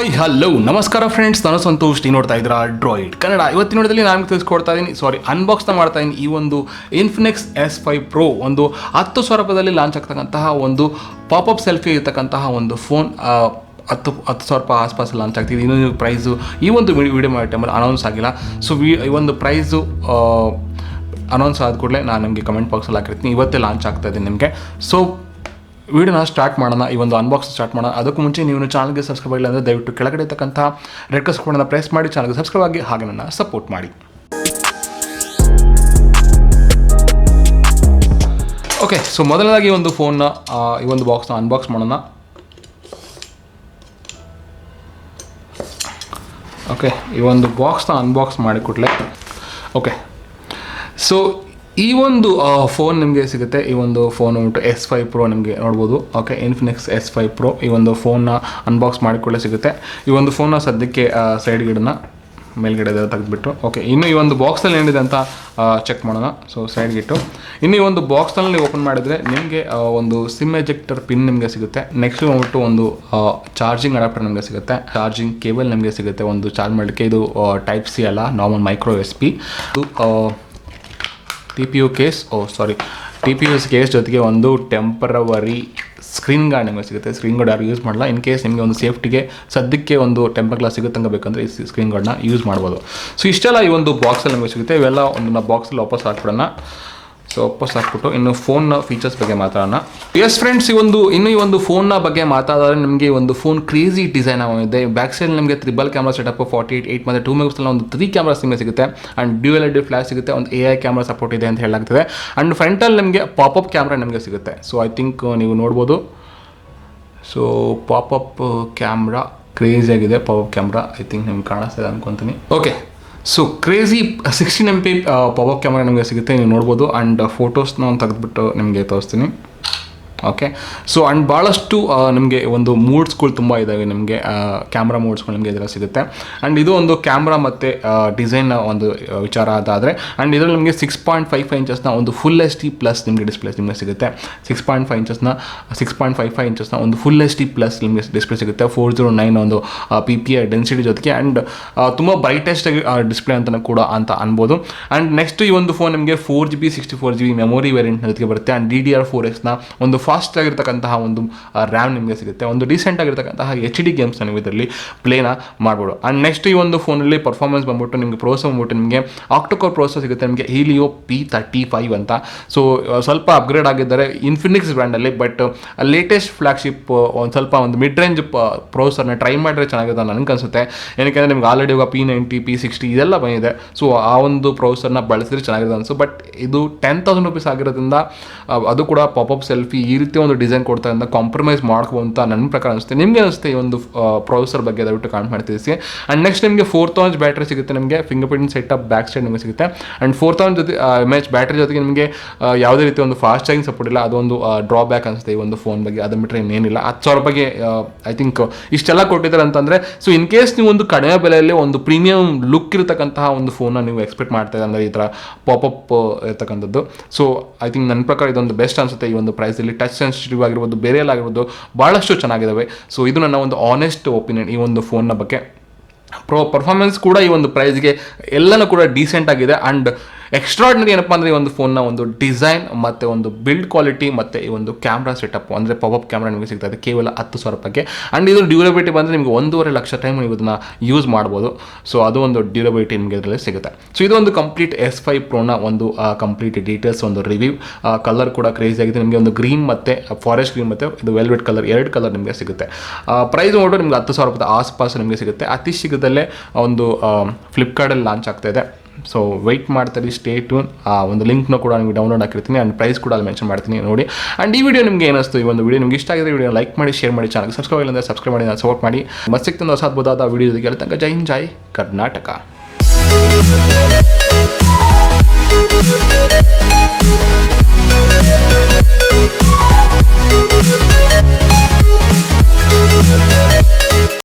Hi hello ನಮಸ್ಕಾರ friends, ನಾನು ಸಂತೋಷ್. ನೀವು ನೋಡ್ತಾ ಇದ್ದೀರಾ ಡ್ರಾಯ್ಡ್ ಕನ್ನಡ. ಇವತ್ತಿನ ನೋಡಿದಲ್ಲಿ ನಾನು ತಿಳಿಸ್ಕೊಡ್ತಾ ಇದ್ದೀನಿ, ಅನ್ಬಾಕ್ಸ್ನ ಮಾಡ್ತಾ ಇದ್ದೀನಿ ಈ ಒಂದು ಇನ್ಫಿನಿಕ್ಸ್ S5 Pro, ಒಂದು 10,000 ರೂಪಾಯಿದಲ್ಲಿ ಲಾಂಚ್ ಆಗ್ತಕ್ಕಂತಹ ಒಂದು ಪಾಪಪ್ ಸೆಲ್ಫಿ ಇರತಕ್ಕಂತಹ ಒಂದು ಫೋನ್. 10,000 ರೂಪಾಯಿ ಆಸ್ಪಾಸ್ ಲಾಂಚ್ ಆಗ್ತಿದೆ. ಇನ್ನೊಂದು ಪ್ರೈಸು ಈ ಒಂದು ವಿಡಿಯೋ ಮಾಡೋ ಟೈಮಲ್ಲಿ ಅನೌನ್ಸ್ ಆಗಿಲ್ಲ. ಸೊ ಈ ಒಂದು ಪ್ರೈಸು ಅನೌನ್ಸ್ ಆದ ಕೂಡಲೇ ನಾನು ನಿಮಗೆ ಕಮೆಂಟ್ ಬಾಕ್ಸಲ್ಲಿ ಹಾಕಿರ್ತೀನಿ. ಇವತ್ತೇ ಲಾಂಚ್ ಆಗ್ತಾ ಇದೆ ನಿಮಗೆ. ಸೊ ವಿಡಿಯೋನ ಸ್ಟಾರ್ಟ್ ಮಾಡೋಣ, ಈ ಒಂದು ಅನ್ಬಾಕ್ಸ್ ಸ್ಟಾರ್ಟ್ ಮಾಡೋಣ. ಅದಕ್ಕೂ ಮುಂಚೆ ನೀವು ಚಾನಲ್ಗೆ ಸಬ್ಸ್ಕ್ರೈಬ್ ಆಗಿಲ್ಲ ಅಂದರೆ ದಯವಿಟ್ಟು ಕೆಳಗಡೆ ಇರ್ತಕ್ಕಂಥ ರೆಡ್ ಕಲರ್ ಬಟನ್ನ ಪ್ರೆಸ್ ಮಾಡಿ ಚಾನಲ್ಗೆ ಸಬ್ಸ್ಕ್ರೈಬ್ ಆಗಿ ಹಾಗೆ ನನ್ನ ಸಪೋರ್ಟ್ ಮಾಡಿ. ಓಕೆ, ಸೊ ಮೊದಲನೇದಾಗಿ ಈ ಒಂದು ಫೋನ್ನ ಈ ಒಂದು ಬಾಕ್ಸ್ನ ಅನ್ಬಾಕ್ಸ್ ಮಾಡೋಣ. ಓಕೆ, ಈ ಒಂದು ಬಾಕ್ಸ್ನ ಅನ್ಬಾಕ್ಸ್ ಮಾಡಿಕೊಟ್ಲೆ. ಓಕೆ, ಸೊ ಈ ಒಂದು ಫೋನ್ ನಿಮಗೆ ಸಿಗುತ್ತೆ. ಈ ಒಂದು ಫೋನ್ ಉಂಟು S5 Pro ನಿಮಗೆ ನೋಡ್ಬೋದು. ಓಕೆ, ಇನ್ಫಿನಿಕ್ಸ್ S5 Pro ಈ ಒಂದು ಫೋನ್ನ ಅನ್ಬಾಕ್ಸ್ ಮಾಡಿಕೊಳ್ಳೆ ಸಿಗುತ್ತೆ. ಈ ಒಂದು ಫೋನ್ನ ಸದ್ಯಕ್ಕೆ ಸೈಡ್ ಗಿಡನ ಮೇಲ್ಗಡೆ ತೆಗೆದುಬಿಟ್ಟು, ಓಕೆ, ಇನ್ನು ಈ ಒಂದು ಬಾಕ್ಸಲ್ಲಿ ಏನಿದೆ ಅಂತ ಚೆಕ್ ಮಾಡೋಣ. ಸೊ ಸೈಡ್ಗಿಟ್ಟು ಇನ್ನು ಈ ಒಂದು ಬಾಕ್ಸ್ನಲ್ಲಿ ನೀವು ಓಪನ್ ಮಾಡಿದರೆ ನಿಮಗೆ ಒಂದು ಸಿಮ್ ಎಜೆಕ್ಟರ್ ಪಿನ್ ನಿಮಗೆ ಸಿಗುತ್ತೆ. ನೆಕ್ಸ್ಟ್ ಬಂದ್ಬಿಟ್ಟು ಒಂದು ಚಾರ್ಜಿಂಗ್ ಅಡಾಪ್ಟರ್ ನಿಮಗೆ ಸಿಗುತ್ತೆ. ಚಾರ್ಜಿಂಗ್ ಕೇಬಲ್ ನಿಮಗೆ ಸಿಗುತ್ತೆ ಒಂದು ಚಾರ್ಜ್ ಮಾಡಲಿಕ್ಕೆ. ಇದು Type-C ಅಲ್ಲ, ನಾರ್ಮಲ್ ಮೈಕ್ರೋ USB. ಇದು TPU ಕೇಸ್ ಜೊತೆಗೆ ಒಂದು ಟೆಂಪರವರಿ ಸ್ಕ್ರೀನ್ ಗಾರ್ಡ್ ನಿಮಗೆ ಸಿಗುತ್ತೆ. ಸ್ಕ್ರೀನ್ ಗಾರ್ಡ್ ಯಾರು ಯೂಸ್ ಮಾಡಲ್ಲ. ಇನ್ ಕೇಸ್ ನಿಮಗೆ ಒಂದು ಸೇಫ್ಟಿಗೆ ಸದ್ಯಕ್ಕೆ ಒಂದು ಟೆಂಪರ್ ಗ್ಲಾಸ್ ಸಿಗುತ್ತೆ ಬೇಕಂದರೆ ಈ ಸ್ಕ್ರೀನ್ ಗಾರ್ಡ್ನ ಯೂಸ್ ಮಾಡ್ಬೋದು. ಸೊ ಇಷ್ಟೆಲ್ಲ ಈ ಒಂದು ಬಾಕ್ಸಲ್ಲಿ ನಿಮಗೆ ಸಿಗುತ್ತೆ. ಇವೆಲ್ಲ ಒಂದು ಬಾಕ್ಸಲ್ಲಿ ವಾಪಸ್ ಹಾಕ್ಬಿಡೋಣ. ಸೊ ವಾಪಸ್ ಹಾಕ್ಬಿಟ್ಟು ಇನ್ನು ಫೋನ್ನ ಫೀಚರ್ಸ್ ಬಗ್ಗೆ ಮಾತಾಡೋಣ. ಎಸ್ ಫ್ರೆಂಡ್ಸ್, ಈ ಒಂದು ಫೋನ್ನ ಬಗ್ಗೆ ಮಾತಾಡಿದ್ರೆ ನಿಮಗೆ ಒಂದು ಫೋನ್ ಕ್ರೇಜಿ ಡಿಸೈನ್ ಆಗಿದೆ. ಬ್ಯಾಕ್ ಸೈಡ್ ನಿಮಗೆ ಟ್ರಿಬಲ್ ಕ್ಯಾಮ್ರಾ ಸೆಟಪ್ 48 ಮತ್ತು 2 MP ಒಂದು 3 ಕ್ಯಾಮ್ರಾಸ್ ನಿಮಗೆ ಸಿಗುತ್ತೆ. ಆ್ಯಂಡ್ ಡ್ಯೂಯಲ್ LED ಫ್ಲಾಶ್ ಸಿಗುತ್ತೆ. ಒಂದು AI ಕ್ಯಾಮ್ರಾ ಸಪೋರ್ಟ್ ಇದೆ ಅಂತ ಹೇಳಲಾಗ್ತದೆ. ಆ್ಯಂಡ್ ಫ್ರಂಟಲ್ಲಿ ನಿಮಗೆ ಪಾಪಪ್ ಕ್ಯಾಮ್ರಾ ನಿಮಗೆ ಸಿಗುತ್ತೆ. ಸೊ ಐ ಥಿಂಕ್ ನೀವು ನೋಡ್ಬೋದು. ಸೊ ಪಾಪಪ್ ಕ್ಯಾಮ್ರಾ ಕ್ರೇಜಿ ಆಗಿದೆ. ಪಾಪಪ್ ಕ್ಯಾಮ್ರಾ ಐ ಥಿಂಕ್ ನಿಮ್ಗೆ ಕಾಣಿಸ್ತಿದೆ ಅನ್ಕೊತೀನಿ. Okay, so crazy 16 MP popup camera ನಿಮಗೆ ಸಿಗುತ್ತೆ, ನೀವು ನೋಡ್ಬೋದು. ಆ್ಯಂಡ್ ಫೋಟೋಸ್ನ ಒಂದು ತೆಗೆದುಬಿಟ್ಟು ನಿಮಗೆ ತೋರಿಸ್ತೀನಿ. ಓಕೆ, ಸೊ ಆ್ಯಂಡ್ ಭಾಳಷ್ಟು ನಿಮಗೆ ಒಂದು ಮೂಡ್ಸ್ಗಳು ತುಂಬ ಇದ್ದಾವೆ. ನಿಮಗೆ ಕ್ಯಾಮ್ರಾ ಮೂಡ್ಸ್ಗಳು ನಿಮಗೆ ಇದರಲ್ಲಿ ಸಿಗುತ್ತೆ. ಆ್ಯಂಡ್ ಇದು ಒಂದು ಕ್ಯಾಮ್ರಾ ಮತ್ತು ಡಿಸೈನ್ ಒಂದು ವಿಚಾರ ಅದಾದರೆ, ಆ್ಯಂಡ್ ಇದರಲ್ಲಿ ನಿಮಗೆ 6.55 ಇಂಚಸ್ನ ಒಂದು ಫುಲ್ HD ಪ್ಲಸ್ ನಿಮಗೆ ಡಿಸ್ಪ್ಲೇ ನಿಮಗೆ ಸಿಗುತ್ತೆ. 6.55 ಇಂಚಸ್ನ ಒಂದು ಫುಲ್ HD ಪ್ಲಸ್ ನಿಮಗೆ ಡಿಸ್ಪ್ಲೇ ಸಿಗುತ್ತೆ. 409 ಒಂದು PPI ಡೆನ್ಸಿಟಿ ಜೊತೆಗೆ. ಆ್ಯಂಡ್ ತುಂಬ ಬ್ರೈಟೆಸ್ಟ್ ಡಿಸ್ಪ್ಲೇ ಅಂತ ಅನ್ಬೋದು. ಆ್ಯಂಡ್ ನೆಕ್ಸ್ಟ್ ಈ ಒಂದು ಫೋನ್ ನಿಮಗೆ 4GB 64GB ಮೆಮೊರಿ ವೇರಿಯಂಟ್ ಜೊತೆಗೆ ಬರುತ್ತೆ. ಆ್ಯಂಡ್ DDR4Xನ ಒಂದು ಫಾಸ್ಟ್ ಆಗಿರ್ತಕ್ಕಂತಹ ಒಂದು ರ್ಯಾಮ್ ನಿಮಗೆ ಸಿಗುತ್ತೆ. ಒಂದು ಡೀಸೆಂಟ್ ಆಗಿರ್ತಕ್ಕಂತಹ HD ಗೇಮ್ಸ್ನ ನೀವು ಇದರಲ್ಲಿ ಪ್ಲೇನ ಮಾಡ್ಬೋದು. ಆ್ಯಂಡ್ ನೆಕ್ಸ್ಟ್ ಈ ಒಂದು ಫೋನಲ್ಲಿ ಪರ್ಫಾರ್ಮೆನ್ಸ್ ಬಂದ್ಬಿಟ್ಟು ನಿಮಗೆ ನಿಮಗೆ ಆಕ್ಟೋಕೋರ್ ಪ್ರೋಸೆಸರ್ ಸಿಗುತ್ತೆ ನಿಮಗೆ Helio P35 ಅಂತ. ಸೊ ಸ್ವಲ್ಪ ಅಪ್ಗ್ರೇಡ್ ಆಗಿದ್ದಾರೆ ಇನ್ಫಿನಿಕ್ಸ್ ಬ್ರ್ಯಾಂಡಲ್ಲಿ. ಬಟ್ ಲೇಟೆಸ್ಟ್ ಫ್ಲಾಗ್ಶಿಪ್ ಒಂದು ಮಿಡ್ ರೇಂಜ್ ಪ್ರೋಸೆಸರ್ನ ಟ್ರೈ ಮಾಡಿದ್ರೆ ಚೆನ್ನಾಗಿದೆ ನನಗೆ ಅನಿಸುತ್ತೆ. ಏನಕ್ಕೆ ನಿಮ್ಗೆ ಆಲ್ರೆಡಿ ಇವಾಗ P90 P60 ಇದೆಲ್ಲ ಬಂದಿದೆ. ಸೊ ಆ ಒಂದು ಪ್ರೋಸೆಸರ್ನ ಬಳಸಿದ್ರೆ ಚೆನ್ನಾಗಿದೆ ಅನಿಸು. ಬಟ್ ಇದು 10,000 ರೂಪೀಸ್ ಆಗಿರೋದ್ರಿಂದ ಅದು ಕೂಡ ಪಾಪಪ್ ಸೆಲ್ಫಿ ಈ ರೀತಿ ಒಂದು ಡಿಸೈನ್ ಕೊಡ್ತಾರಿಂದ ಕಾಂಪ್ರಮೈಸ್ ಮಾಡ್ಕೋ ಅಂತ ನನ್ನ ಪ್ರಕಾರ ಅನಿಸುತ್ತೆ. ನಿಮಗೆ ಅನಿಸುತ್ತೆ ಈ ಒಂದು ಪ್ರೊಸೆಸರ್ ಬಗ್ಗೆ ದಯವಿಟ್ಟು ಕಾಮೆಂಟ್ ಮಾಡಿ ತಿಳಿಸಿ. ಆ್ಯಂಡ್ ನೆಕ್ಸ್ಟ್ ನಿಮಗೆ 4000 ಬ್ಯಾಟ್ರಿ ಸಿಗುತ್ತೆ. ನಿಮಗೆ finger print setup back side ನಿಮಗೆ ಸಿಗುತ್ತೆ. ಆ್ಯಂಡ್ 4000 mAh ಬ್ಯಾಟ್ರಿ ಜೊತೆಗೆ ನಿಮಗೆ ಯಾವುದೇ ರೀತಿ ಒಂದು ಫಾಸ್ಟ್ ಚಾರ್ಜಿಂಗ್ ಸಪೋರ್ಟ್ ಇಲ್ಲ. ಅದೊಂದು ಡ್ರಾಬ್ಯಾಕ್ ಅನಿಸುತ್ತೆ ಈ ಒಂದು ಫೋನ್ ಬಗ್ಗೆ. ಅದನ್ನ ಬಿಟ್ಟರೆ ಇನ್ನೇನಿಲ್ಲ. 10,000 ರೂಪಾಯಿಗೆ ಐ ಥಿಂಕ್ ಇಷ್ಟೆಲ್ಲ ಕೊಟ್ಟಿದ್ದಾರೆ ಅಂತಂದರೆ, ಸೊ ಇನ್ ಕೇಸ್ ನೀವು ಒಂದು ಕಡಿಮೆ ಬೆಲೆಯಲ್ಲಿ ಒಂದು ಪ್ರೀಮಿಯಂ ಲುಕ್ ಇರತಕ್ಕಂತಹ ಒಂದು ಫೋನ್ನ ನೀವು ಎಕ್ಸ್ಪೆಕ್ಟ್ ಮಾಡ್ತಾ ಇದ್ದಾರೆ ಅಂದರೆ ಈ ಥರ ಪಾಪಪ್ ಇರ್ತಕ್ಕಂಥದ್ದು. ಸೊ ಐ ಥಿಂಕ್ ನನ್ನ ಪ್ರಕಾರ ಇದೊಂದು ಬೆಸ್ಟ್ ಅನಿಸುತ್ತೆ ಈ ಒಂದು ಪ್ರೈಸಲ್ಲಿ. ಟಚ್ ಸೆನ್ಸಿಟಿವ್ ಆಗಿರ್ಬೋದು, ಬೇರೆ ಎಲ್ಲ ಆಗಿರ್ಬೋದು, ಭಾಳಷ್ಟು ಚೆನ್ನಾಗಿದ್ದಾವೆ. ಸೊ ಇದು ನನ್ನ ಒಂದು ಆನೆಸ್ಟ್ ಒಪಿನಿಯನ್ ಈ ಒಂದು ಫೋನ್ನ ಬಗ್ಗೆ. ಪರ್ಫಾರ್ಮೆನ್ಸ್ ಕೂಡ ಈ ಒಂದು ಪ್ರೈಸ್ಗೆ ಎಲ್ಲನೂ ಕೂಡ ಡೀಸೆಂಟ್ ಆಗಿದೆ. ಆ್ಯಂಡ್ ಎಕ್ಸ್ಟ್ರಾರ್ಡಿನರಿ ಏನಪ್ಪ ಅಂದರೆ ಈ ಒಂದು ಫೋನ್ನ ಒಂದು ಡಿಸೈನ್ ಮತ್ತು ಒಂದು ಬಿಲ್ಡ್ ಕ್ವಾಲಿಟಿ ಮತ್ತು ಈ ಒಂದು ಕ್ಯಾಮ್ರಾ ಸೆಟಪ್ ಅಂದರೆ ಪಾಪಪ್ ಕ್ಯಾಮ್ರಾ ನಿಮಗೆ ಸಿಗ್ತದೆ ಕೇವಲ 10,000 ರೂಪಾಯಿಗೆ. ಆ್ಯಂಡ್ ಇದು ಡ್ಯೂರಬಿಲಿಟಿ ಬಂದರೆ ನಿಮಗೆ 1.5 ಲಕ್ಷ ಟೈಮ್ ನೀವು ಇದನ್ನು ಯೂಸ್ ಮಾಡ್ಬೋದು. ಸೊ ಅದು ಒಂದು ಡ್ಯೂರಬಿಲಿಟಿ ನಿಮಗೆ ಇದರಲ್ಲಿ ಸಿಗುತ್ತೆ. ಸೊ ಇದು ಒಂದು ಕಂಪ್ಲೀಟ್ S5 Proನ ಒಂದು ಕಂಪ್ಲೀಟ್ ಡೀಟೇಲ್ಸ್ ಒಂದು ರಿವ್ಯೂ. ಕಲರ್ ಕೂಡ ಕ್ರೇಜಿ ಆಗಿದೆ. ನಿಮಗೆ ಒಂದು ಗ್ರೀನ್ ಮತ್ತು ಫಾರೆಸ್ಟ್ ಗ್ರೀನ್ ಮತ್ತು ಇದು ವೆಲ್ವೆಟ್ ಕಲರ್ 2 ಕಲರ್ ನಿಮಗೆ ಸಿಗುತ್ತೆ. ಪ್ರೈಸ್ ನೋಡೋ ನಿಮಗೆ 10,000 ರೂಪಾಯಿ ಆಸ್ಪಾಸ್ ನಿಮಗೆ ಸಿಗುತ್ತೆ. ಅತಿ ಶೀಘ್ರದಲ್ಲೇ ಒಂದು ಫ್ಲಿಪ್ಕಾರ್ಟಲ್ಲಿ ಲಾಂಚ್ ಆಗ್ತಾಯಿದೆ. ಸೊ ವೆಯ್ಟ್ ಮಾಡ್ತಾರೆ, ಸ್ಟೇ ಟ್ಯೂನ್. ಒಂದು ಲಿಂಕ್ನ ಕೂಡ ನಿಮಗೆ ಡೌನ್ಲೋಡ್ ಹಾಕಿರ್ತೀನಿ. ಆ್ಯಂಡ್ ಪ್ರೈಸ್ ಕೂಡ ಅಲ್ಲಿ ಮೆನ್ಷನ್ ಮಾಡ್ತೀನಿ ನೋಡಿ. ಆ್ಯಂಡ್ ಈ ವಿಡಿಯೋ ನಿಮಗೆ ಏನಿಸ್ತು, ಈ ಒಂದು ವಿಡಿಯೋ ನಿಮಗೆ ಇಷ್ಟ ಆಗಿದೆ ವಿಡಿಯೋ ಲೈಕ್ ಮಾಡಿ, ಶೇರ್ ಮಾಡಿ, ಚಾನಲ್ಗೆ ಸಬ್ಸ್ಕ್ರೈಬ್ ಇಲ್ಲ ಅಂದರೆ ಸಬ್ಸ್ಕ್ರೈಬ್ ಮಾಡಿ, ನಾನು ಸಪೋರ್ಟ್ ಮಾಡಿ. ಮತ್ತೆ ಸಿಗ್ತಂದು ಹೊಸ ಅದ್ಭುತವಾದ ವಿಡಿಯೋ ಜೊತೆಗೆ ತನಕ ಜೈ ಹಿಂದ್, ಜೈ ಕರ್ನಾಟಕ.